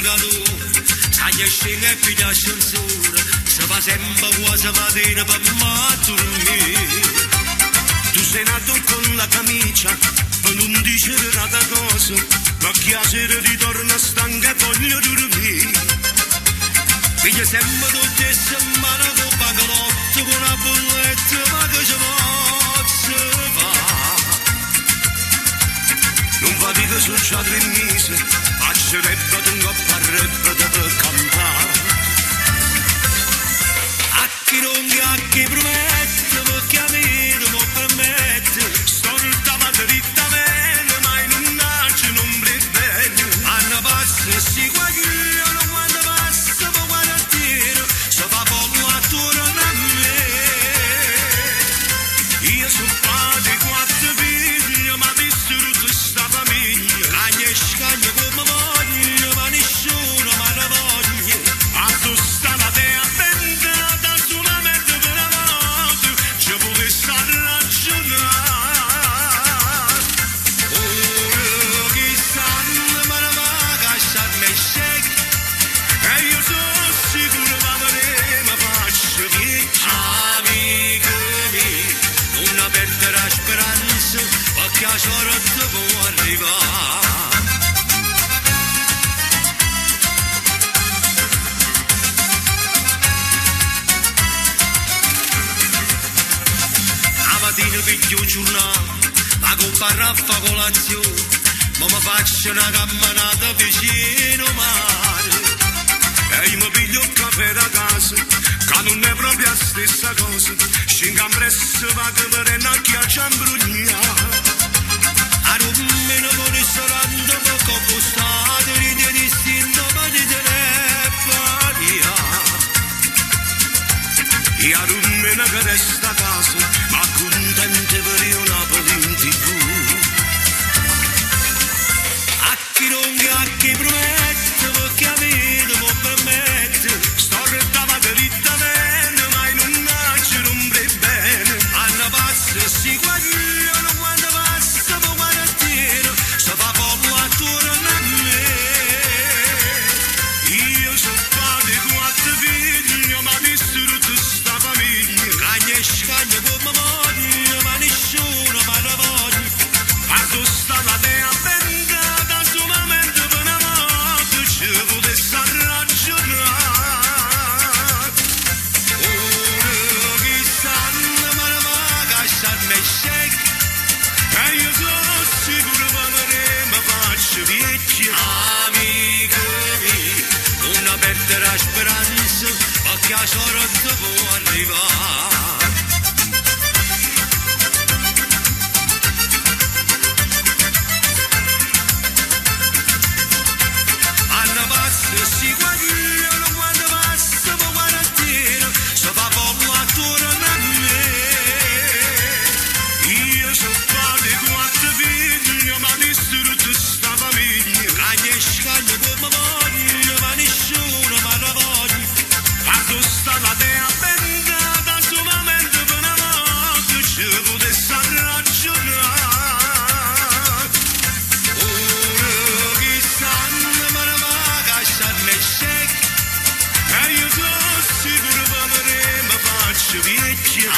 amica tua, sai che scende e piglia ascensore, se fa sempre quasi mattina per me dormire. Tu sei nato con la camicia, per non dire tanta cosa, ma che a sera ritorna stanca e voglio dormire. Piglia sempre tutte le settimane con banconotto, con una bolletta, ma che ci posso fare? Non va di che sono già 3 mesi, faccerebbe un po' parrebbe per campare. A chi non ha chi promette, perché a me non permette, storta drittamente, ma in un naggio non bene. Hanno passa e si guagliano, quando passa per guadagnare, se fa poco attorno a me. Io sono padre 4 figli, ma distrutto sta famiglia, cagna e scagna come voglio, ma nessuno mi ha voglia. A tu sta la tea benda, solamente per la notte, ci puoi stare ragionare. Ora chi sanno, ma non va a cacciarmi e scegli, e io sono sicuro che avremo faccio viaggi. Amico mio, non perdere la speranza, perché a sorte può arrivare. La mattina piglio un giornale, la comparraffa colazione, ma mi faccio una camminata vicino mare. E io mi piglio il caffè da casa, che non è proprio la stessa cosa, scinga presso vado per una chiaccia imbrugnata. A Roma con il ristorante poco costato, ride distinto ma di telefonia. E a Roma che resta a casa, ma contente per io Napoli in TV. A chi non ha chi promette, perché a me non permette, storta drittamente, ma in un naggio non bene. Hanno passa e si guagliano, quando passa per guadagnare, se fa poco attorno a me. Io sono padre 4 figli, ma distrutto sta famiglia, cagna e scagna come voglio, ma nessuno mi ha voglia. A tu sta la tea benda, solamente per una volta, ci puoi stare ragionare. Ora chi sanno, ma non va a cacciarmi e scegli, e io sono sicuro che avremo faccio viaggi. Amico mio, non perdere la speranza, perché a sorte può arrivare. Hanno passa e si guagliano, quando passa per guadagnare, se fa poco attorno a me. Io sono padre 4 figli, ma distrutto sta famiglia, cagna e scagna come voglio, ma nessuno mi ha voglia. A tu sta la tea benda, solamente per una volta, ci puoi stare ragionare. Ora chi sanno, ma non va a cacciarmi e scegli, e io sono sicuro che avremo faccio viaggi.